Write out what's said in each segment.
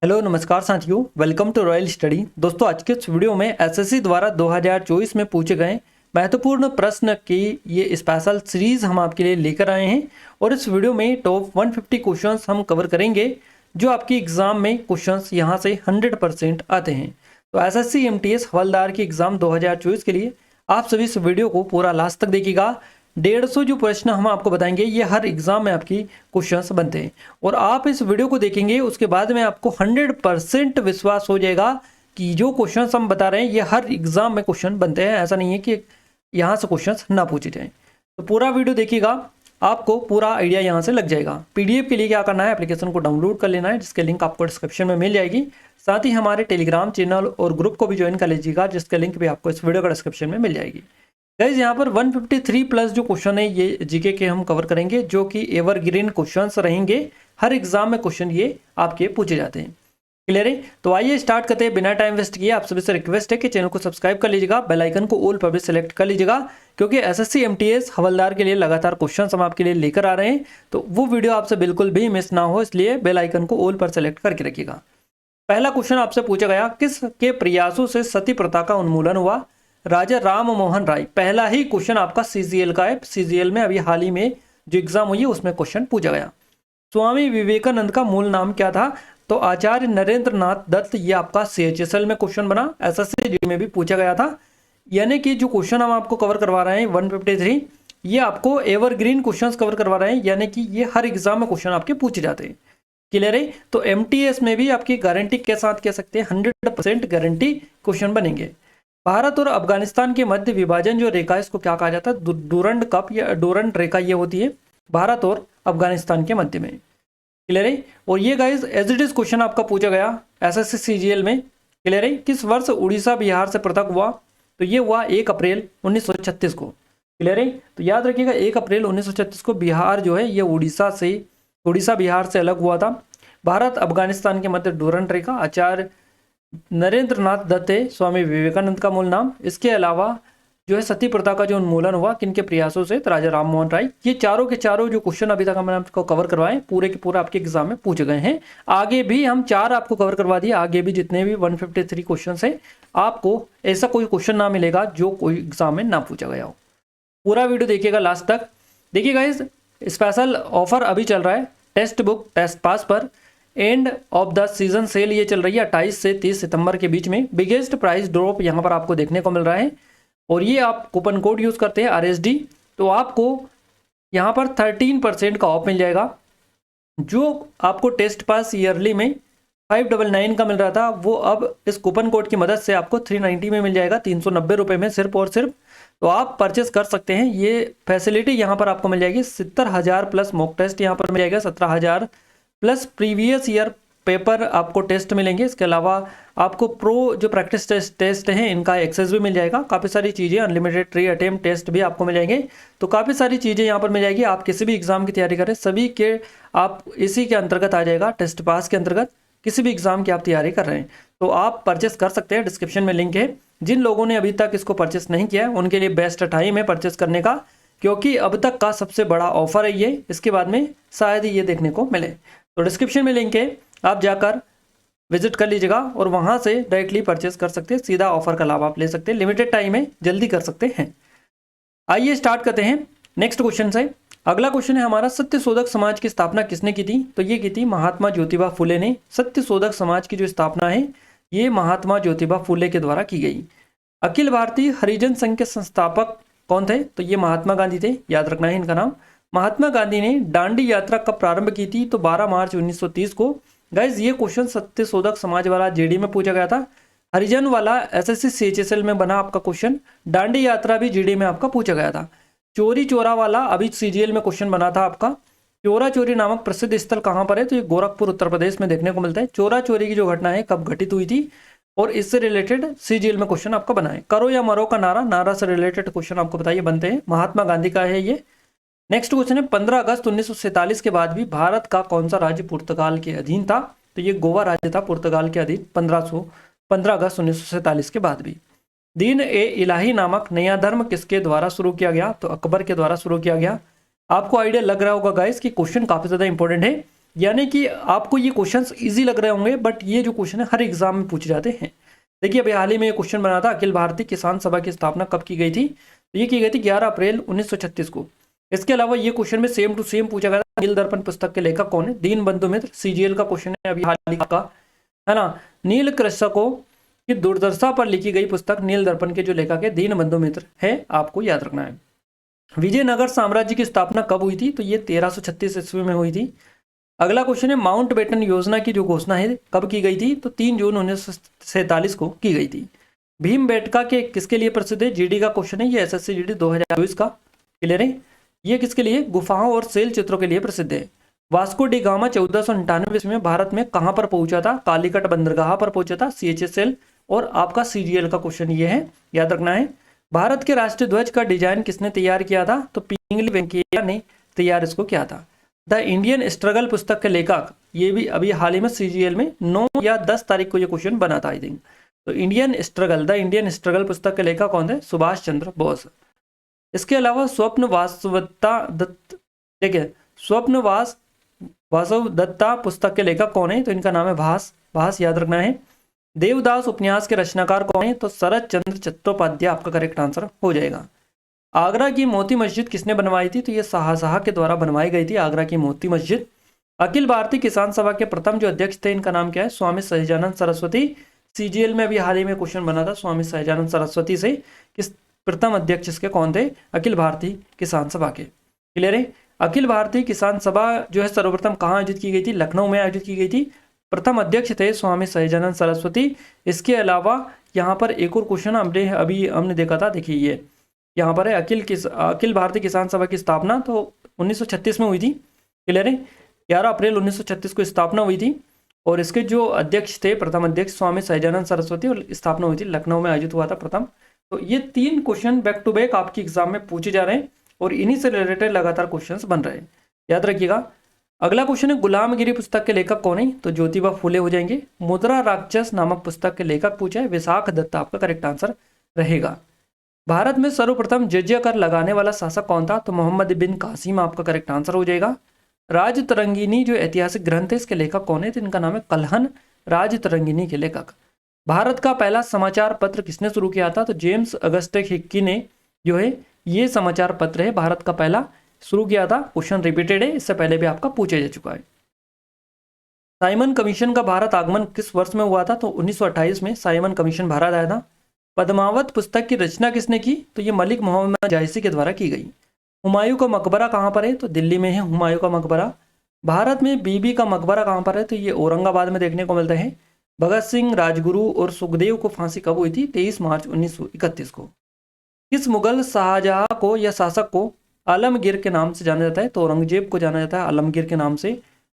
Hello नमस्कार साथियों, welcome to royal study. दोस्तों, आज के इस वीडियो में एसएससी द्वारा 2024 में पूछे गए महत्वपूर्ण प्रश्न की ये स्पेशल सीरीज हम आपके लिए लेकर आए हैं और इस वीडियो में टॉप 150 क्वेश्चंस हम कवर करेंगे जो आपकी एग्जाम में क्वेश्चंस यहां से 100% आते हैं। तो एसएससी एमटीएस हवलदार की एग्जाम 2024 के लिए आप सभी इस वीडियो को पूरा लास्ट तक देखिएगा। 150 जो प्रश्न हम आपको बताएंगे ये हर एग्जाम में आपकी क्वेश्चंस बनते हैं और आप इस वीडियो को देखेंगे उसके बाद में आपको 100% विश्वास हो जाएगा कि जो क्वेश्चंस हम बता रहे हैं ये हर एग्जाम में क्वेश्चन बनते हैं। ऐसा नहीं है कि यहाँ से क्वेश्चंस ना पूछे जाएं। तो पूरा वीडियो देखिएगा, आपको पूरा आइडिया यहाँ से लग जाएगा। पीडीएफ के लिए क्या करना है, एप्लीकेशन को डाउनलोड कर लेना है जिसके लिंक आपको डिस्क्रिप्शन में मिल जाएगी। साथ ही हमारे टेलीग्राम चैनल और ग्रुप को भी ज्वाइन कर लीजिएगा जिसका लिंक भी आपको इस वीडियो का डिस्क्रिप्शन में मिल जाएगी। गाइस, यहाँ पर 153 प्लस जो क्वेश्चन है ये जीके के हम कवर करेंगे जो कि एवरग्रीन क्वेश्चंस रहेंगे। हर एग्जाम में क्वेश्चन ये आपके पूछे जाते हैं। क्लियर है? तो आइए स्टार्ट करते हैं बिना टाइम वेस्ट किए। आप सभी से रिक्वेस्ट है कि चैनल को सब्सक्राइब कर लीजिएगा, बेल आइकन को ऑल पर भी सेलेक्ट कर लीजिएगा क्योंकि एसएससी एमटीएस हवलदार के लिए लगातार क्वेश्चन हम आपके लिए लेकर आ रहे हैं। तो वो वीडियो आपसे बिल्कुल भी मिस ना हो, इसलिए बेल आइकन को ऑल पर सेलेक्ट करके रखिएगा। पहला क्वेश्चन आपसे पूछा गया, किसके प्रयासों से सती प्रथा का उन्मूलन हुआ? राजा राम मोहन राय। पहला ही क्वेश्चन आपका सीजीएल का है। सीजीएल में अभी हाल ही में जो एग्जाम हुई है उसमें क्वेश्चन पूछा गया। स्वामी विवेकानंद का मूल नाम क्या था? तो आचार्य नरेंद्र नाथ दत्त। ये आपका सीएचएसएल में क्वेश्चन बना, एसएससी में भी पूछा गया था। यानी कि जो क्वेश्चन हम आपको कवर करवा रहे हैं 153, ये आपको एवरग्रीन क्वेश्चन कवर करवा रहे हैं, यानी कि ये हर एग्जाम में क्वेश्चन आपके पूछे जाते हैं। क्लियर है? तो एमटीएस में भी आपकी गारंटी के साथ कह सकते हैं 100% गारंटी क्वेश्चन बनेंगे। भारत और अफगानिस्तान के मध्य विभाजन जो रेखा है इसको क्या कहा जाता है? डूरंड कप या डूरंड रेखा ये होती है भारत और अफगानिस्तान के मध्य में। क्लियर है? और ये guys as it is question आपका पूछा गया एसएससी सीजीएल में। क्लियर है? किस वर्ष उड़ीसा बिहार से पृथक हुआ? तो ये हुआ 1 अप्रैल 1936 को। क्लियर है? तो याद रखिएगा 1 अप्रैल 1936 को बिहार जो है ये उड़ीसा बिहार से अलग हुआ था। भारत अफगानिस्तान के मध्य डूरंड रेखा, आचार्य नरेंद्र नाथ दत्त है स्वामी विवेकानंद का मूल नाम। इसके अलावा जो है सती प्रथा का जो उन्मूलन हुआ किनके प्रयासों से? तो राजा राम मोहन राय। ये चारों के चारों जो क्वेश्चन अभी तक हमने आपको कवर करवाए पूरे के पूरे आपके एग्जाम में पूछे गए हैं। आगे भी हम 4 आपको कवर करवा दिए, आगे भी जितने भी 153 क्वेश्चन है आपको ऐसा कोई क्वेश्चन ना मिलेगा जो कोई एग्जाम में ना पूछा गया हो। पूरा वीडियो देखिएगा लास्ट तक। देखिए गाइस, स्पेशल ऑफर अभी चल रहा है टेक्स्ट बुक टेस्ट पास पर। End of the season cell ये चल रही है 28 से 30 सितंबर के बीच में। बिगेस्ट प्राइस ड्रॉप यहाँ पर आपको देखने को मिल रहा है और ये आप कूपन कोड यूज़ करते हैं RSD तो आपको यहाँ पर 13% का ऑफ मिल जाएगा। जो आपको टेस्ट पास ईयरली में 599 का मिल रहा था वो अब इस कूपन कोड की मदद से आपको 390 में मिल जाएगा, 390 रुपये में सिर्फ और सिर्फ। तो आप परचेस कर सकते हैं। ये फैसिलिटी यहाँ पर आपको मिल जाएगी। 70,000 प्लस मॉक टेस्ट यहाँ पर मिल जाएगा, 17,000 प्लस प्रीवियस ईयर पेपर आपको टेस्ट मिलेंगे। इसके अलावा आपको प्रो जो प्रैक्टिस टेस्ट हैं इनका एक्सेस भी मिल जाएगा। काफ़ी सारी चीज़ें, अनलिमिटेड ट्री अटेम्प्ट टेस्ट भी आपको मिल जाएंगे। तो काफ़ी सारी चीज़ें यहाँ पर मिल जाएगी। आप किसी भी एग्जाम की तैयारी करें सभी के आप इसी के अंतर्गत आ जाएगा, टेस्ट पास के अंतर्गत किसी भी एग्जाम की आप तैयारी कर रहे हैं तो आप परचेस कर सकते हैं। डिस्क्रिप्शन में लिंक है। जिन लोगों ने अभी तक इसको परचेस नहीं किया है उनके लिए बेस्ट टाइम है परचेस करने का, क्योंकि अब तक का सबसे बड़ा ऑफर है ये। इसके बाद में शायद ही ये देखने को मिले। तो डिस्क्रिप्शन में लिंक है, आप जाकर विजिट कर लीजिएगा और वहां से डायरेक्टली परचेस कर सकते हैं। सीधा ऑफर का लाभ आप ले सकते हैं। लिमिटेड टाइम है, जल्दी कर सकते हैं। आइए स्टार्ट करते हैं नेक्स्ट क्वेश्चन से। अगला क्वेश्चन है हमारा, सत्यशोधक समाज की स्थापना किसने की थी? तो ये की थी महात्मा ज्योतिबा फुले ने। सत्यशोधक समाज की जो स्थापना है ये महात्मा ज्योतिबा फुले के द्वारा की गई। अखिल भारतीय हरिजन संघ के संस्थापक कौन थे? तो ये महात्मा गांधी थे, याद रखना है इनका नाम। महात्मा गांधी ने दांडी यात्रा कब प्रारंभ की थी? तो 12 मार्च 1930 को। गाइज ये क्वेश्चन सत्यशोधक समाज वाला जेडी में पूछा गया था। हरिजन वाला एसएससी सीएचएसएल में बना आपका क्वेश्चन। दांडी यात्रा भी जीडी में आपका पूछा गया था। चोरी चोरा वाला अभी सीजीएल में क्वेश्चन बना था आपका। चोरा चोरी नामक प्रसिद्ध स्थल कहाँ पर है? तो ये गोरखपुर उत्तर प्रदेश में देखने को मिलता है। चोरा चोरी की जो घटना है कब घटित हुई थी और इससे रिलेटेड सीजीएल में क्वेश्चन आपका बना है। करो या मरो का नारा से रिलेटेड क्वेश्चन आपको बताइए बनते हैं। महात्मा गांधी का है ये। नेक्स्ट क्वेश्चन है, 15 अगस्त 1947 के बाद भी भारत का कौन सा राज्य पुर्तगाल के अधीन था? तो ये गोवा राज्य था पुर्तगाल के अधीन 15 अगस्त 1947 के बाद भी। दीन ए इलाही नामक नया धर्म किसके द्वारा शुरू किया गया? तो अकबर के द्वारा शुरू किया गया। आपको आइडिया लग रहा होगा गाइस कि क्वेश्चन काफी ज्यादा इंपॉर्टेंट है। यानी कि आपको ये क्वेश्चंस इजी लग रहे होंगे, बट ये जो क्वेश्चन है हर एग्जाम में पूछे जाते हैं। देखिए अभी हाल ही में ये क्वेश्चन बना था, अखिल भारतीय किसान सभा की स्थापना कब की गई थी? तो ये की गई थी 11 अप्रैल 1936 को। इसके अलावा ये क्वेश्चन में सेम टू सेम पूछा गया था, नील दर्पण पुस्तक के लेखक कौन है? दीनबंधु मित्र, सीजीएल का क्वेश्चन है अभी हाल ही का, है ना। नील कृषकों की दुर्दशा पर लिखी गई पुस्तक नील दर्पण के जो लेखक है दीनबंधु मित्र है, आपको याद रखना है। विजयनगर साम्राज्य की स्थापना कब हुई थी? तो ये 1336 ईस्वी में हुई थी। अगला क्वेश्चन है माउंट बेटन योजना की जो घोषणा है कब की गई थी? तो 3 जून 1947 को की गई थी। भीमबेटका के किसके लिए प्रसिद्ध है? जीडी का क्वेश्चन है, ये एसएससी जीडी 2024 का। क्लियर है? ये किसके लिए? गुफाओं और सेल चित्रों के लिए प्रसिद्ध है। वास्को डी गामा 1499 में भारत में कहां पर पहुंचा था? कालीकट बंदरगाह पर पहुंचा था, सीएचएसएल। और आपका सीजीएल का क्वेश्चन ये है, याद रखना है। भारत के राष्ट्रीय ध्वज का डिजाइन किसने तैयार किया था? तो पिंगली वेंकैया ने तैयार इसको किया था। द इंडियन स्ट्रगल पुस्तक के लेखक, ये भी अभी हाल ही में सीजीएल में 9 या 10 तारीख को ये क्वेश्चन बना था आई थिंक। तो इंडियन स्ट्रगल पुस्तक के लेखक कौन थे? सुभाष चंद्र बोस। इसके अलावा स्वप्न वासवदत्ता दत्त, देखिए स्वप्न वासव दत्ता पुस्तक के लेखक कौन है? तो इनका नाम है भास, याद रखना है। देवदास उपन्यास के रचनाकार कौन है? तो शरद चंद्र चट्टोपाध्याय आपका करेक्ट आंसर हो जाएगा। आगरा की मोती मस्जिद किसने बनवाई थी? तो ये शाहजहां के द्वारा बनवाई गई थी आगरा की मोती मस्जिद। अखिल भारतीय किसान सभा के प्रथम जो अध्यक्ष थे, इनका नाम क्या है? स्वामी सहजानंद सरस्वती। सीजीएल में भी हाल ही में क्वेश्चन बना था स्वामी सहजानंद सरस्वती से, किस प्रथम अध्यक्ष इसके कौन थे? अखिल भारतीय किसान सभा के। क्लियर है? अखिल भारतीय किसान सभा जो है सर्वप्रथम कहाँ आयोजित की गई थी? लखनऊ में आयोजित की गई थी। प्रथम अध्यक्ष थे स्वामी सहजानंद सरस्वती। इसके अलावा यहाँ पर एक और क्वेश्चन हमने देखा था, देखिए ये यहाँ पर है अखिल भारतीय किसान सभा की स्थापना तो 1936 में हुई थी। क्लियर है? 11 अप्रैल 1936 को स्थापना हुई थी और इसके जो अध्यक्ष थे, प्रथम अध्यक्ष स्वामी सहजानंद सरस्वती, और स्थापना हुई थी लखनऊ में आयोजित हुआ था प्रथम। तो ये 3 क्वेश्चन बैक टू बैक आपकी एग्जाम में पूछे जा रहे हैं और इन्हीं से रिलेटेड लगातार क्वेश्चंस बन रहे हैं, याद रखिएगा। अगला क्वेश्चन है गुलामगिरी पुस्तक के लेखक कौन है? तो ज्योतिबा फुले हो जाएंगे। मुद्रा राक्षस नामक पुस्तक के लेखक पूछा है, विशाख दत्ता आपका करेक्ट आंसर रहेगा। भारत में सर्वप्रथम जजिया कर लगाने वाला शासक कौन था? तो मोहम्मद बिन कासिम आपका करेक्ट आंसर हो जाएगा। राज तरंगिनी जो ऐतिहासिक ग्रंथ है, इसके लेखक कौन है? तो इनका नाम है कल्हन राज तरंगिनी के लेखक। भारत का पहला समाचार पत्र किसने शुरू किया था? तो जेम्स अगस्टस हिक्की ने जो है ये समाचार पत्र है भारत का पहला शुरू किया था। क्वेश्चन रिपीटेड है, इससे पहले भी आपका पूछा जा चुका है। साइमन कमीशन का भारत आगमन किस वर्ष में हुआ था? तो 1928 में साइमन कमीशन भारत आया था। पद्मावत पुस्तक की रचना किसने की? तो ये मलिक मोहम्मद जायसी के द्वारा की गई। हुमायूं का मकबरा कहाँ पर है? तो दिल्ली में है हुमायूं का मकबरा। भारत में बीबी का मकबरा कहाँ पर है? तो ये औरंगाबाद में देखने को मिलता है। भगत सिंह, राजगुरु और सुखदेव को फांसी कब हुई थी? 23 मार्च 1931 को। किस मुगल शाहजहां को या शासक को आलमगीर के नाम से जाना जाता है? तो औरंगजेब को जाना जाता है आलमगीर के नाम से।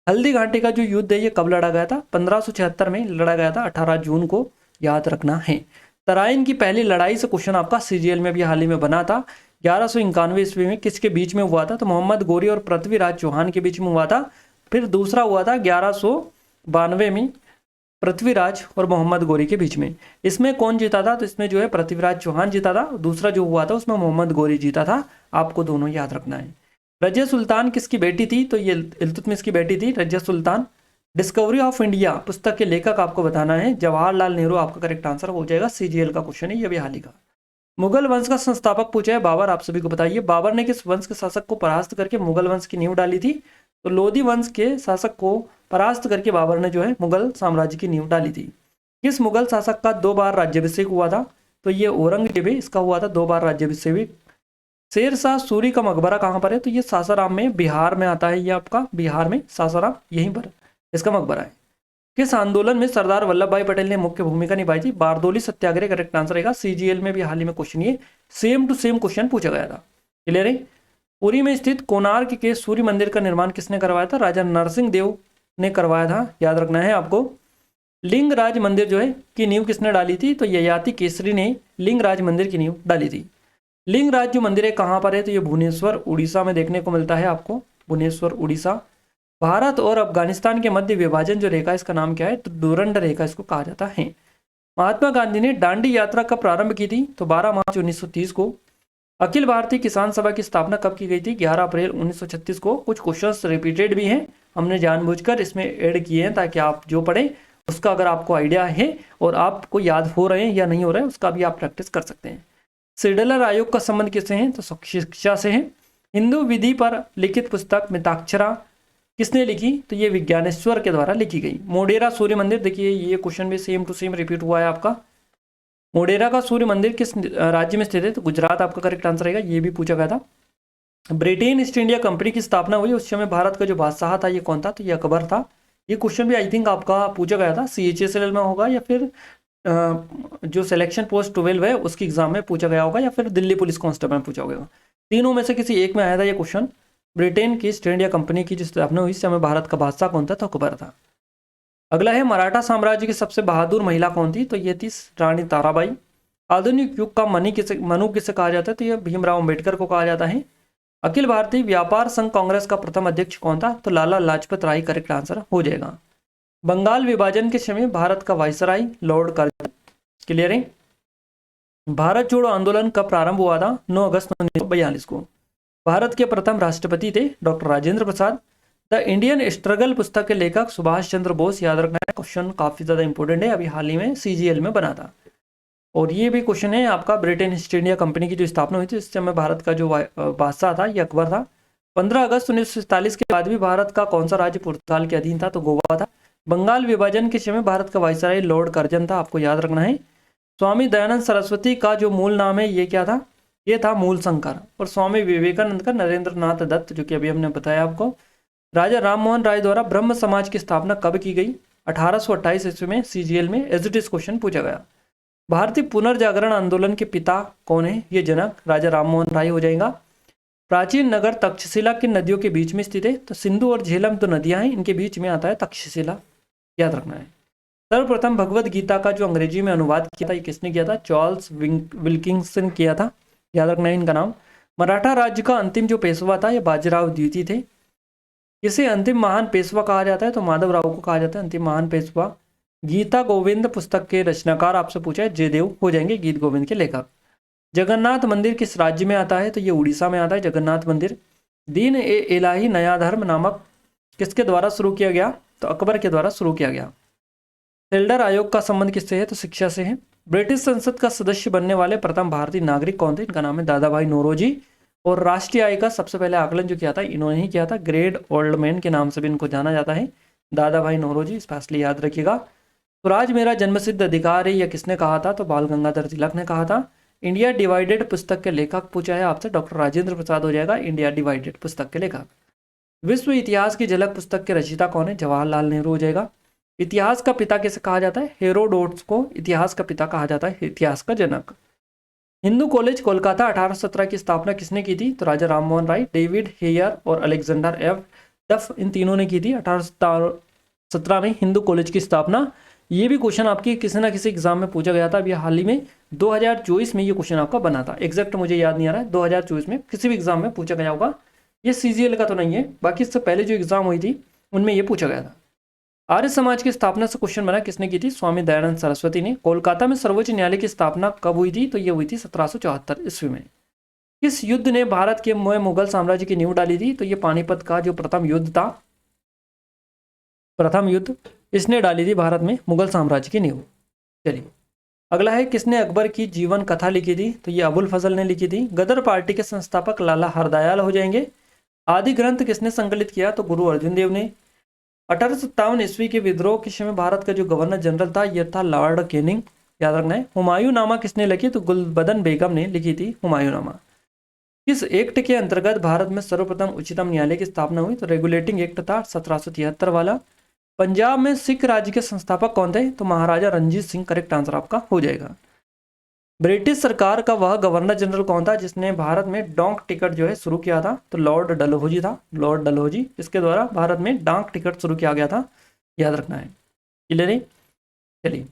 हल्दी घाटी का जो युद्ध है ये कब लड़ा गया था? 1576 में लड़ा गया था, 18 जून को, याद रखना है। तराइन की पहली लड़ाई से क्वेश्चन आपका सीजीएल में भी हाल ही में बना था। 1191 ईस्वी में किसके बीच में हुआ था? तो मोहम्मद गोरी और पृथ्वीराज चौहान के बीच में हुआ था। फिर दूसरा हुआ था 1192 में पृथ्वीराज और मोहम्मद गोरी के बीच में। इसमें कौन जीता था? तो इसमें जो है पृथ्वीराज चौहान जीता था। दूसरा जो हुआ था उसमें मोहम्मद गोरी जीता था। आपको दोनों याद रखना है। रजिया सुल्तान किसकी बेटी थी? तो ये इल्तुतमिश की बेटी थी Razia Sultan. Discovery of India पुस्तक के लेखक आपको बताना है, जवाहरलाल नेहरू आपका करेक्ट आंसर हो जाएगा। सीजीएल का क्वेश्चन है ये भी हाल ही का। मुगल वंश का संस्थापक पूछा है बाबर, आप सभी को बताइए बाबर ने किस वंश के शासक को परास्त करके मुगल वंश की नींव डाली थी? तो लोधी वंश के शासक को परास्त करके बाबर ने जो है मुगल साम्राज्य की नींव डाली थी। किस मुगल शासक का 2 बार राज्याभिषेक हुआ था? तो ये औरंगजेब, इसका हुआ था 2 बार राज्याभिषेक। शेर शाह सूरी का मकबरा कहाँ पर है? तो ये सासाराम में, बिहार में आता है, ये आपका बिहार में सासाराम, यहीं पर इसका मकबरा है। किस आंदोलन में सरदार वल्लभ भाई पटेल ने मुख्य भूमिका निभाई थी? बारदोली सत्याग्रह करेक्ट आंसर रहेगा। सीजीएल में भी हाल ही में क्वेश्चन ये सेम टू सेम क्वेश्चन पूछा गया था। क्लियर है? पुरी में स्थित कोणार्क के सूर्य मंदिर का निर्माण किसने करवाया था? राजा नरसिंह देव ने करवाया था, याद रखना है आपको। लिंगराज मंदिर जो है की नींव किसने डाली थी? तो ययाति केसरी ने लिंगराज मंदिर की नींव डाली थी। लिंगराज जो मंदिर है कहाँ पर है? तो ये भुवनेश्वर उड़ीसा में देखने को मिलता है आपको, भुवनेश्वर उड़ीसा। भारत और अफगानिस्तान के मध्य विभाजन जो रेखा, इसका नाम क्या है? तो डूरंड रेखा इसको कहा जाता है। महात्मा गांधी ने दांडी यात्रा कब प्रारंभ की थी? तो 12 मार्च 1930 को। अखिल भारतीय किसान सभा की स्थापना कब की गई थी? 11 अप्रैल 1936 को। कुछ क्वेश्चंस रिपीटेड भी हैं हमने जानबूझकर इसमें ऐड किए हैं ताकि आप जो पढ़ें उसका अगर आपको आइडिया है और आपको याद हो रहे हैं या नहीं हो रहे हैं उसका भी आप प्रैक्टिस कर सकते हैं। सिडलर आयोग का संबंध किससे है? तो शिक्षा से है। हिंदू विधि पर लिखित पुस्तक मिताक्षरा किसने लिखी? तो ये विज्ञानेश्वर के द्वारा लिखी गई। मोढेरा सूर्य मंदिर, देखिए ये क्वेश्चन भी सेम टू सेम रिपीट हुआ है आपका। मोढेरा का सूर्य मंदिर किस राज्य में स्थित है? तो गुजरात आपका करेक्ट आंसर रहेगा, ये भी पूछा गया था। ब्रिटेन ईस्ट इंडिया कंपनी की स्थापना हुई उस समय भारत का जो बादशाह था ये कौन था? तो ये अकबर था। ये क्वेश्चन भी आई थिंक आपका पूछा गया था, CHSL में होगा या फिर जो सिलेक्शन पोस्ट 12 है उसकी एग्जाम में पूछा गया होगा या फिर दिल्ली पुलिस कांस्टेबल में पूछा होगा। तीनों में से किसी एक में आया था ये क्वेश्चन। ब्रिटेन की ईस्ट इंडिया कंपनी की जो स्थापना हुई इस समय भारत का बादशाह कौन था? तो अकबर था। अगला है मराठा साम्राज्य की सबसे बहादुर महिला कौन थी? तो ये थी रानी ताराबाई। आधुनिक युग का मनु किसे कहा जाता है? तो यह भीमराव अम्बेडकर को कहा जाता है। अखिल भारतीय व्यापार संघ कांग्रेस का प्रथम अध्यक्ष कौन था? तो लाला लाजपत राय करेक्ट आंसर हो जाएगा। बंगाल विभाजन के समय भारत का वायसराय लॉर्ड कर्जन। क्लियर है? भारत जोड़ो आंदोलन कब प्रारंभ हुआ था? 9 अगस्त 1942 को। भारत के प्रथम राष्ट्रपति थे doctor Rajendra Prasad. The Indian struggle पुस्तक के लेखक सुभाष चंद्र बोस। याद रखना है, क्वेश्चन काफी ज्यादा इंपॉर्टेंट है, अभी हाल ही में CGL में बना था। और ये भी क्वेश्चन है आपका, ब्रिटेन ईस्ट इंडिया कंपनी की जो स्थापना हुई थी इस समय भारत का जो बादशाह था ये अकबर था। 15 अगस्त 1947 के बाद भी भारत का कौन सा राज्य पुर्तगाल के अधीन था? तो गोवा था। बंगाल विभाजन के समय भारत का वायसराय लॉर्ड कर्जन था, आपको याद रखना है। स्वामी दयानंद सरस्वती का जो मूल नाम है ये क्या था? ये था मूलशंकर। और स्वामी विवेकानंद का नरेंद्र नाथ दत्त, जो कि अभी हमने बताया आपको। राजा राममोहन राय द्वारा ब्रह्म समाज की स्थापना कब की गई? 1828 ईस्वी में। CGL में एज इट इज क्वेश्चन पूछा गया। भारतीय पुनर्जागरण आंदोलन के पिता कौन है? ये जनक राजा राममोहन राय हो जाएगा। प्राचीन नगर तक्षशिला किन नदियों के बीच में स्थित है? तो सिंधु और झेलम तो नदियां हैं, इनके बीच में आता है तक्षशिला, याद रखना है। सर्वप्रथम भगवत गीता का जो अंग्रेजी में अनुवाद किया था ये किसने किया था? चार्ल्स विल्किंसन किया था, याद रखना है इनका नाम। मराठा राज्य का अंतिम जो पेशवा था ये बाजीराव द्वितीय थे। इसे अंतिम महान पेशवा कहा जाता है? तो माधव राव को कहा जाता है अंतिम महान पेशवा। गीता गोविंद पुस्तक के रचनाकार आपसे पूछा है जयदेव हो जाएंगे, गीत गोविंद के लेखक। जगन्नाथ मंदिर किस राज्य में आता है? तो ये उड़ीसा में आता है जगन्नाथ मंदिर। दीन ए इलाही नया धर्म नामक किसके द्वारा शुरू किया गया? तो अकबर के द्वारा शुरू किया गया। सिल्डर आयोग का संबंध किससे है? तो शिक्षा से है। ब्रिटिश संसद का सदस्य बनने वाले प्रथम भारतीय नागरिक कौन थे? इनका नाम है दादा भाई नौरोजी। और राष्ट्रीय आय का सबसे पहले आकलन जो किया था इन्होंने ही किया था, ग्रेट ओल्ड मैन के नाम से भी इनको जाना जाता है, दादा भाई नौरोजी, स्पेशली याद रखिएगा। स्वराज मेरा जन्मसिद्ध अधिकार है यह किसने कहा था? तो बाल गंगाधर तिलक ने कहा था। इंडिया डिवाइडेड पुस्तक के लेखक पूछा है आपसे, डॉक्टर राजेंद्र प्रसाद हो जाएगा इंडिया डिवाइडेड पुस्तक के लेखक। विश्व इतिहास की झलक पुस्तक के रचयिता कौन है? जवाहरलाल नेहरू हो जाएगा। इतिहास का पिता किसे कहा जाता है? हेरोडोट्स को इतिहास का पिता कहा जाता है, इतिहास का जनक। हिंदू कॉलेज कोलकाता 1817 की स्थापना किसने की थी? तो राजा राममोहन राय, डेविड हेयर और अलेक्जेंडर एफ डफ, इन तीनों ने की थी 1817 में हिंदू कॉलेज की स्थापना। ये भी क्वेश्चन आपकी किसी ना किसी एग्जाम में पूछा गया था, अभी हाल ही में 2024 में ये क्वेश्चन आपका बना था, एग्जैक्ट मुझे याद नहीं आ रहा है, 2024 में किसी भी एग्जाम में पूछा गया होगा। ये CGL का तो नहीं है, बाकी इससे पहले जो एग्जाम हुई थी उनमें ये पूछा गया था। आर्य समाज की स्थापना से क्वेश्चन बना, किसने की थी? स्वामी दयानंद सरस्वती ने। कोलकाता में सर्वोच्च न्यायालय की स्थापना कब हुई थी? तो ये हुई थी 1774 ईस्वी में। किस युद्ध ने भारत के मुगल साम्राज्य की नींव डाली थी? तो ये पानीपत का जो प्रथम युद्ध था, प्रथम युद्ध, इसने डाली थी भारत में मुगल साम्राज्य की नींव। चलिए अगला है, किसने अकबर की जीवन कथा लिखी थी? तो ये अबुल फजल ने लिखी थी। गदर पार्टी के संस्थापक लाला हरदयाल हो जाएंगे। आदि ग्रंथ किसने संकलित किया? तो गुरु अर्जुन देव ने। 1857 ईस्वी के विद्रोह के समय भारत का जो गवर्नर जनरल था यह था लॉर्ड कैनिंग, याद रखना है। हुमायूं नामा किसने लिखी? तो गुलबदन बेगम ने लिखी थी हुमायूं नामा। किस एक्ट के अंतर्गत भारत में सर्वप्रथम उच्चतम न्यायालय की स्थापना हुई? तो रेगुलेटिंग एक्ट था 1773 वाला। पंजाब में सिख राज्य के संस्थापक कौन थे? तो महाराजा रंजीत सिंह करेक्ट आंसर आपका हो जाएगा। ब्रिटिश सरकार का वह गवर्नर जनरल कौन था जिसने भारत में डाक टिकट जो है शुरू किया था? तो लॉर्ड डलहौजी था, लॉर्ड डलहौजी, इसके द्वारा भारत में डाक टिकट शुरू किया गया था, याद रखना है। क्लियर है? चलिए,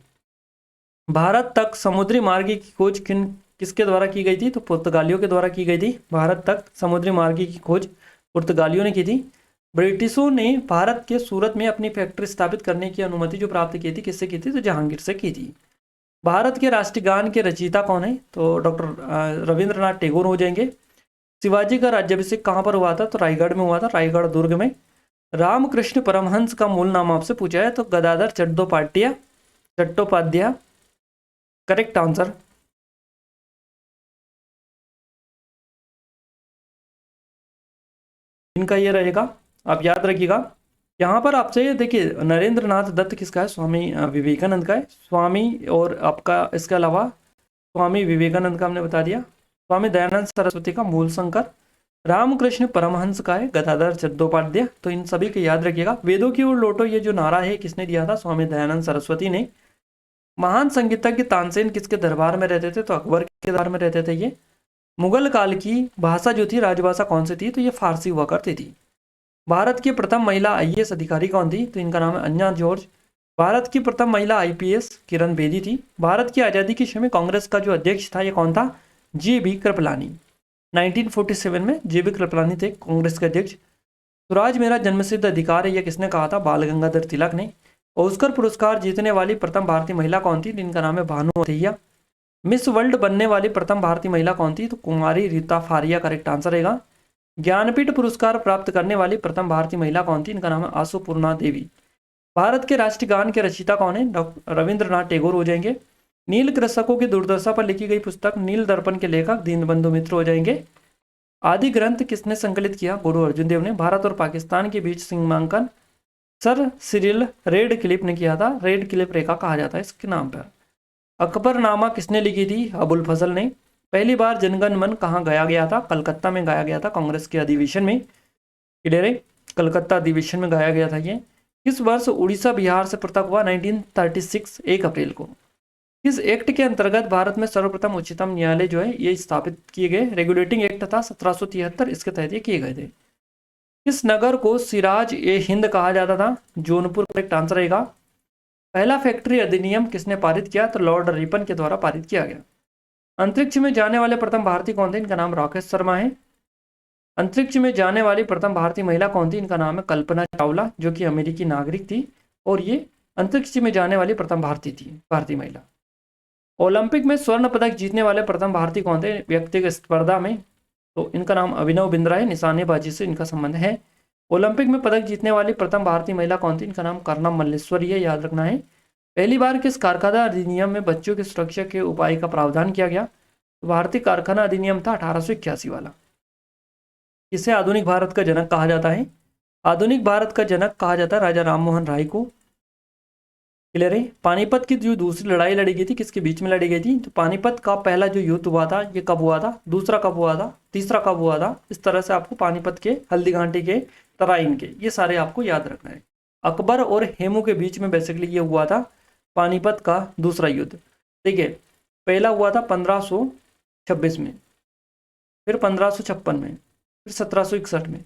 भारत तक समुद्री मार्ग की खोज किसके द्वारा की गई थी? तो पुर्तगालियों के द्वारा की गई थी। भारत तक समुद्री मार्ग की खोज पुर्तगालियों ने की थी। ब्रिटिशों ने भारत के सूरत में अपनी फैक्ट्री स्थापित करने की अनुमति जो प्राप्त की थी किससे की थी? तो जहांगीर से की थी। भारत के राष्ट्रीय गान के रचयिता कौन है? तो डॉक्टर रविंद्रनाथ टैगोर हो जाएंगे। शिवाजी का राज्याभिषेक कहाँ पर हुआ था? तो रायगढ़ में हुआ था, रायगढ़ दुर्ग में। रामकृष्ण परमहंस का मूल नाम आपसे पूछा है तो गदाधर चट्टोपाध्याय करेक्ट आंसर। इनका ये रहेगा, आप याद रखिएगा। यहाँ पर आपसे ये देखिए, नरेंद्र नाथ दत्त किसका है? स्वामी विवेकानंद का है। स्वामी और आपका इसके अलावा स्वामी विवेकानंद का हमने बता दिया। स्वामी दयानंद सरस्वती का मूल शंकर। रामकृष्ण परमहंस का है गदाधर चट्टोपाध्याय। तो इन सभी को याद रखिएगा। वेदों की ओर लौटो ये जो नारा है किसने दिया था? स्वामी दयानंद सरस्वती ने। महान संगीतज्ञ तानसेन किसके दरबार में रहते थे? तो अकबर के दरबार में रहते थे ये। मुगल काल की भाषा जो थी राजभाषा कौन सी थी? तो ये फारसी हुआ करती थी। भारत की प्रथम महिला आईएएस अधिकारी कौन थी? तो इनका नाम है अन्ना जॉर्ज। भारत की प्रथम महिला आईपीएस किरण बेदी थी। भारत की आज़ादी के समय कांग्रेस का जो अध्यक्ष था ये कौन था? जे.बी. कृपलानी। 1947 में जे.बी. कृपलानी थे कांग्रेस के अध्यक्ष। स्वराज मेरा जन्मसिद्ध अधिकार है ये किसने कहा था? बाल गंगाधर तिलक ने। ऑस्कर पुरस्कार जीतने वाली प्रथम भारतीय महिला कौन थी? इनका नाम है भानु अथैया। मिस वर्ल्ड बनने वाली प्रथम भारतीय महिला कौन थी? तो कुमारी रीता फारिया करेक्ट आंसर रहेगा। ज्ञानपीठ पुरस्कार प्राप्त करने वाली प्रथम भारतीय महिला कौन थी? इनका नाम है आशुपूर्णा देवी। भारत के राष्ट्रीय गान के रचयिता कौन है? रविंद्रनाथ टैगोर हो जाएंगे। नील कृषकों की दुर्दशा पर लिखी गई पुस्तक नील दर्पण के लेखक दीनबंधु मित्र हो जाएंगे। आदि ग्रंथ किसने संकलित किया? गुरु अर्जुन देव ने। भारत और पाकिस्तान के बीच सीमांकन सर सिरिल रेड क्लिफ ने किया था। रेड क्लिफ रेखा कहा जाता है इसके नाम पर। अकबरनामा किसने लिखी थी? अबुल फजल ने। पहली बार जनगण मन कहाँ गाया गया था? कलकत्ता में गाया गया था कांग्रेस के अधिवेशन में। क्लियर है? कलकत्ता अधिवेशन में गाया गया था ये। किस वर्ष उड़ीसा बिहार से पृथक हुआ? 1936 1 अप्रैल को। किस एक्ट के अंतर्गत भारत में सर्वप्रथम उच्चतम न्यायालय जो है ये स्थापित किए गए? रेगुलेटिंग एक्ट था 1773, इसके तहत ये किए गए थे। किस नगर को सिराज ए हिंद कहा जाता था? जौनपुर करेक्ट आंसर रहेगा। पहला फैक्ट्री अधिनियम किसने पारित किया? तो लॉर्ड रिपन के द्वारा पारित किया गया। अंतरिक्ष में जाने वाले प्रथम भारतीय कौन थे? इनका नाम राकेश शर्मा है। अंतरिक्ष में जाने वाली प्रथम भारतीय महिला कौन थी? इनका नाम है कल्पना चावला, जो कि अमेरिकी नागरिक थी और ये अंतरिक्ष में जाने वाली प्रथम भारतीय महिला। ओलंपिक में स्वर्ण पदक जीतने वाले प्रथम भारतीय कौन थे व्यक्तिगत स्पर्धा में? तो इनका नाम अभिनव बिंद्रा है। निशानेबाजी से इनका संबंध है। ओलंपिक में पदक जीतने वाली प्रथम भारतीय महिला कौन थी? इनका नाम कर्णम मल्लेश्वरी है, याद रखना है। पहली बार किस कारखाना अधिनियम में बच्चों की सुरक्षा के उपाय का प्रावधान किया गया? तो भारतीय कारखाना अधिनियम था 1881 वाला। इसे आधुनिक भारत का जनक कहा जाता है। आधुनिक भारत का जनक कहा जाता है राजा राममोहन राय को। क्लियर है? पानीपत की जो दूसरी लड़ाई लड़ी गई थी किसके बीच में लड़ी गई थी? तो पानीपत का पहला जो युद्ध हुआ था ये कब हुआ था? दूसरा कब हुआ था? तीसरा कब हुआ था? इस तरह से आपको पानीपत के, हल्दी घाटी के, तराइन के, ये सारे आपको याद रखना है। अकबर और हेमू के बीच में बेसिकली ये हुआ था पानीपत का दूसरा युद्ध। ठीक है, पहला हुआ था 1526 में, फिर 1556 में, फिर 1761 में,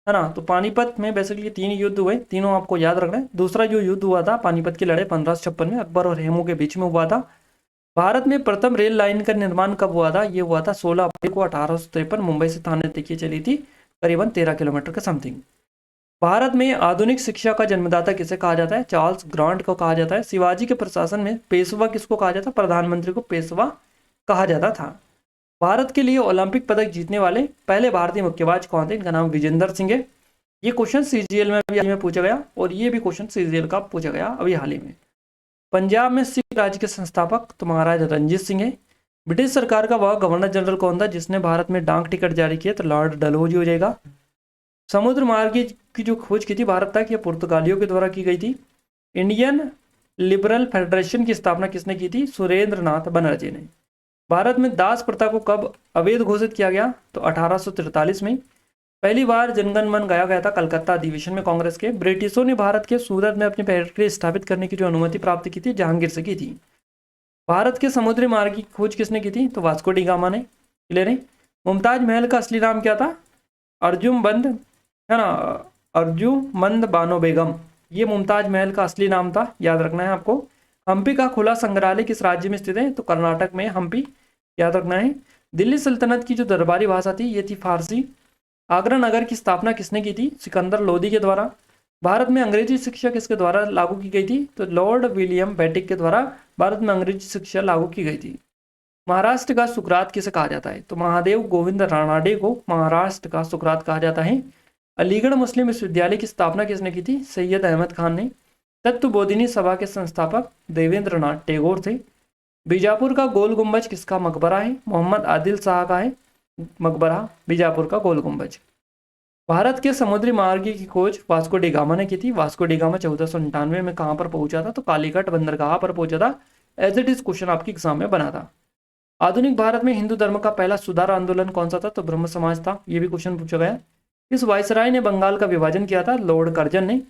है ना। तो पानीपत में बेसिकली 3 युद्ध हुए, तीनों आपको याद रखना है। दूसरा जो युद्ध हुआ था पानीपत की लड़ाई 1556 में अकबर और हेमू के बीच में हुआ था। भारत में प्रथम रेल लाइन का निर्माण कब हुआ था? ये हुआ था 16 अप्रैल को 1853, मुंबई से थाने तक ये चली थी, करीबन 13 किलोमीटर के समथिंग। भारत में आधुनिक शिक्षा का जन्मदाता किसे कहा जाता है? चार्ल्स ग्रांट को कहा जाता है। शिवाजी के प्रशासन में पेशवा किसको कहा जाता? प्रधानमंत्री को पेशवा कहा जाता था। भारत के लिए ओलंपिक पदक जीतने वाले पहले भारतीय मुक्केबाज कौन थे? इनका नाम विजेंदर सिंह है। ये क्वेश्चन सीजीएल में भी पूछा गया और ये भी क्वेश्चन सीजीएल का पूछा गया अभी हाल ही में। पंजाब में सिख राज्य के संस्थापक तो महाराज रंजीत सिंह है। ब्रिटिश सरकार का वह गवर्नर जनरल कौन था जिसने भारत में डाक टिकट जारी किया? तो लॉर्ड डलहौजी हो जाएगा। समुद्र मार्ग की जो खोज की थी भारत तक, ये पुर्तगालियों के द्वारा की गई थी। इंडियन लिबरल फेडरेशन की स्थापना किसने की थी? सुरेंद्र नाथ बनर्जी ने। भारत में दास प्रथा को कब अवैध घोषित किया गया? तो 1843 में। पहली बार जनगण मन गाया गया था कलकत्ता अधिवेशन में कांग्रेस के। ब्रिटिशों ने भारत के सूरत में अपनी फैक्ट्री स्थापित करने की जो अनुमति प्राप्त की थी जहांगीर से की थी। भारत के समुद्री मार्ग की खोज किसने की थी? तो वास्को डी गामा ने। क्लियर है? मुमताज महल का असली नाम क्या था? अर्जुमंद, है ना, अर्जुमंद बानो बेगम, ये मुमताज महल का असली नाम था, याद रखना है आपको। हम्पी का खुला संग्रहालय किस राज्य में स्थित है? तो कर्नाटक में हम्पी, याद रखना है। दिल्ली सल्तनत की जो दरबारी भाषा थी ये थी फारसी। आगरा नगर की स्थापना किसने की थी? सिकंदर लोदी के द्वारा। भारत में अंग्रेजी शिक्षा किसके द्वारा लागू की गई थी? तो लॉर्ड विलियम बेटिक के द्वारा भारत में अंग्रेजी शिक्षा लागू की गई थी। महाराष्ट्र का सुकरात किसे कहा जाता है? तो महादेव गोविंद रानाडे को महाराष्ट्र का सुकरात कहा जाता है। अलीगढ़ मुस्लिम विश्वविद्यालय की स्थापना किसने की थी? सैयद अहमद खान ने। तत्वबोधिनी सभा के संस्थापक देवेंद्रनाथ टैगोर थे। बीजापुर का गोल गुंबज किसका मकबरा है? मोहम्मद आदिल शाह का है मकबरा बीजापुर का गोल गुंबज। भारत के समुद्री मार्ग की खोज वास्को डी गामा ने की थी। वास्को डी गामा 1499 में कहाँ पर पहुंचा था? तो कालीकट बंदरगाह पर पहुंचा था। एज इट इज क्वेश्चन आपके एग्जाम में बना था। आधुनिक भारत में हिंदू धर्म का पहला सुधार आंदोलन कौन सा था? तो ब्रह्म समाज था। ये भी क्वेश्चन पूछा गया। किस वायसराय ने बंगाल का विभाजन किया था? लॉर्ड कर्जन ने।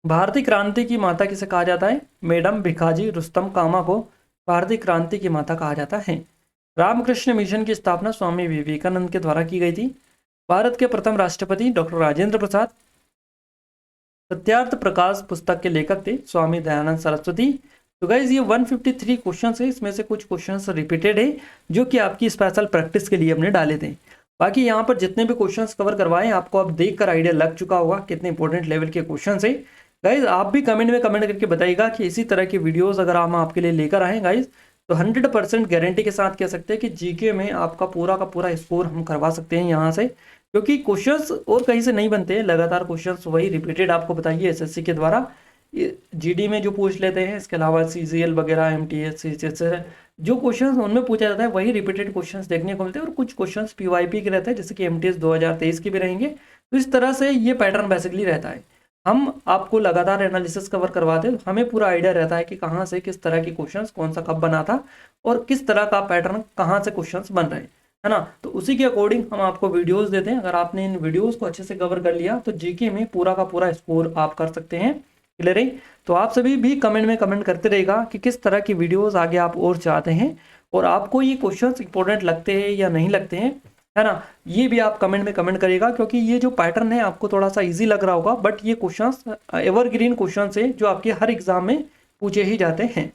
भारतीय क्रांति की माता किसे कहा जाता है? मैडम भिखाजी रुस्तम कामा को भारतीय क्रांति की माता कहा जाता है। रामकृष्ण मिशन की स्थापना स्वामी विवेकानंद के द्वारा की गई थी। भारत के प्रथम राष्ट्रपति डॉक्टर राजेंद्र प्रसाद। सत्यार्थ प्रकाश पुस्तक के लेखक थे स्वामी दयानंद सरस्वती। तो गाइज ये 153 क्वेश्चन है, इसमें से कुछ क्वेश्चंस रिपीटेड है जो कि आपकी स्पेशल प्रैक्टिस के लिए हमने डाले थे। बाकी यहाँ पर जितने भी क्वेश्चंस कवर करवाए आपको अब देखकर आइडिया लग चुका होगा कितने इंपॉर्टेंट लेवल के क्वेश्चंस है। गाइज आप भी कमेंट में कमेंट करके बताइएगा कि इसी तरह की वीडियोस अगर हम आपके लिए लेकर आए गाइज तो 100% गारंटी के साथ कह सकते हैं कि जीके में आपका पूरा का पूरा स्कोर हम करवा सकते हैं यहाँ से, क्योंकि क्वेश्चंस और कहीं से नहीं बनते हैं। लगातार क्वेश्चंस वही रिपीटेड आपको बताइए एसएससी के द्वारा जीडी में जो पूछ लेते हैं, इसके अलावा सीजीएल वगैरह एमटीएस सीजीएल जो क्वेश्चंस उनमें पूछा जाता है वही रिपीटेड क्वेश्चंस देखने को मिलते हैं। और कुछ क्वेश्चंस पीवाईपी के रहते हैं जैसे कि एमटीएस 2023 के भी रहेंगे। तो इस तरह से ये पैटर्न बेसिकली रहता है। हम आपको लगातार एनालिसिस कवर करवाते हैं, हमें पूरा आइडिया रहता है कि कहाँ से किस तरह की क्वेश्चंस कौन सा कब बना था और किस तरह का पैटर्न कहाँ से क्वेश्चंस बन रहे हैं, है ना। तो उसी के अकॉर्डिंग हम आपको वीडियोस देते हैं। अगर आपने इन वीडियोस को अच्छे से कवर कर लिया तो जीके में पूरा का पूरा स्कोर आप कर सकते हैं। क्लियर है? तो आप सभी भी कमेंट में कमेंट करते रहेगा कि किस तरह की वीडियोस आगे आप और चाहते हैं और आपको ये क्वेश्चंस इंपॉर्टेंट लगते हैं या नहीं लगते हैं, है ना। ये भी आप कमेंट में कमेंट करिएगा, क्योंकि ये जो पैटर्न है आपको थोड़ा सा इजी लग रहा होगा, बट ये क्वेश्चंस एवरग्रीन क्वेश्चंस है जो आपके हर एग्जाम में पूछे ही जाते हैं।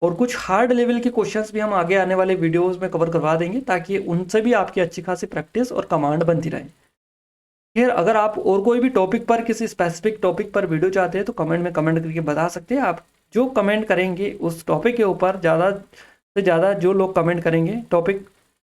और कुछ हार्ड लेवल के क्वेश्चंस भी हम आगे आने वाले वीडियोस में कवर करवा देंगे ताकि उनसे भी आपकी अच्छी खासी प्रैक्टिस और कमांड बनती रहे। फिर अगर आप और कोई भी टॉपिक पर किसी स्पेसिफिक टॉपिक पर वीडियो चाहते हैं तो कमेंट में कमेंट करके बता सकते हैं। आप जो कमेंट करेंगे उस टॉपिक के ऊपर ज़्यादा से ज़्यादा जो लोग कमेंट करेंगे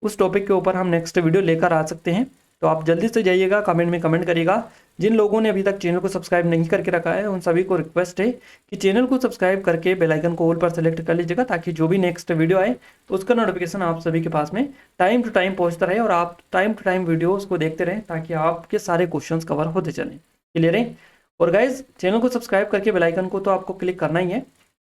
उस टॉपिक के ऊपर हम नेक्स्ट वीडियो लेकर आ सकते हैं। तो आप जल्दी से जाइएगा, कमेंट में कमेंट करिएगा। जिन लोगों ने अभी तक चैनल को सब्सक्राइब नहीं करके रखा है उन सभी को रिक्वेस्ट है कि चैनल को सब्सक्राइब करके बेल आइकन को ऑल पर सेलेक्ट कर लीजिएगा, ताकि जो भी नेक्स्ट वीडियो आए तो उसका नोटिफिकेशन आप सभी के पास में टाइम टू टाइम पहुंचता रहे और आप टाइम टू टाइम वीडियोस को देखते रहें ताकि आपके सारे क्वेश्चंस कवर होते चलें। क्लियर है? और गाइज चैनल को सब्सक्राइब करके बेल आइकन को तो आपको क्लिक करना ही है।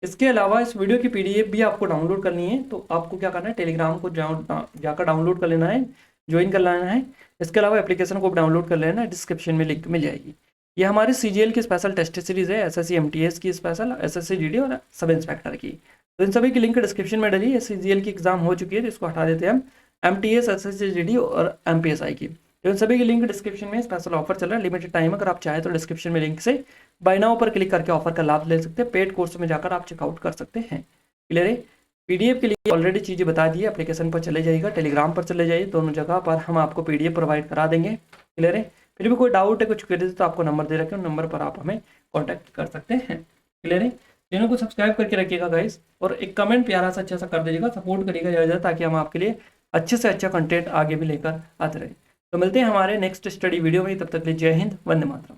इसके अलावा इस वीडियो की पीडीएफ भी आपको डाउनलोड करनी है, तो आपको क्या करना है, टेलीग्राम को जाकर डाउनलोड कर लेना है, ज्वाइन कर लेना है। इसके अलावा एप्लीकेशन को भी डाउनलोड कर लेना है, डिस्क्रिप्शन में लिंक मिल जाएगी। ये हमारी सीजीएल की स्पेशल टेस्ट सीरीज है, एसएससी एमटीएस की स्पेशल, एसएससी जीडी और सब इंस्पेक्टर की। तो इन सभी की लिंक डिस्क्रिप्शन में डली है। सीजीएल की एग्जाम हो चुकी है तो इसको हटा देते हैं हम। एमटीएस, एसएससी जीडी और एमपीएसआई की, तो इन सभी की लिंक डिस्क्रिप्शन में स्पेशल ऑफर चल रहा है, लिमिटेड टाइम। अगर आप चाहें तो डिस्क्रिप्शन में लिंक से बाय नाउ पर क्लिक करके ऑफर का लाभ ले सकते हैं। पेड कोर्स में जाकर आप चेकआउट कर सकते हैं। क्लियर है? पीडीएफ के लिए ऑलरेडी चीज़ें बता दी है। एप्लीकेशन पर चले जाइएगा, टेलीग्राम पर चले जाइए, दोनों जगह पर हम आपको पीडीएफ प्रोवाइड करा देंगे। क्लियर है? फिर भी कोई डाउट है, कुछ क्वेरी तो आपको नंबर दे रखे हैं, नंबर पर आप हमें कॉन्टैक्ट कर सकते हैं। क्लियर है? चैनल को सब्सक्राइब करके रखिएगा गाइस, और एक कमेंट प्यारा सा अच्छा सा कर दीजिएगा, सपोर्ट करिएगा ज़्यादा, ताकि हम आपके लिए अच्छे से अच्छा कंटेंट आगे भी लेकर आते रहे। तो मिलते हैं हमारे नेक्स्ट स्टडी वीडियो में, तब तक के लिए जय हिंद, वंदे मातरम।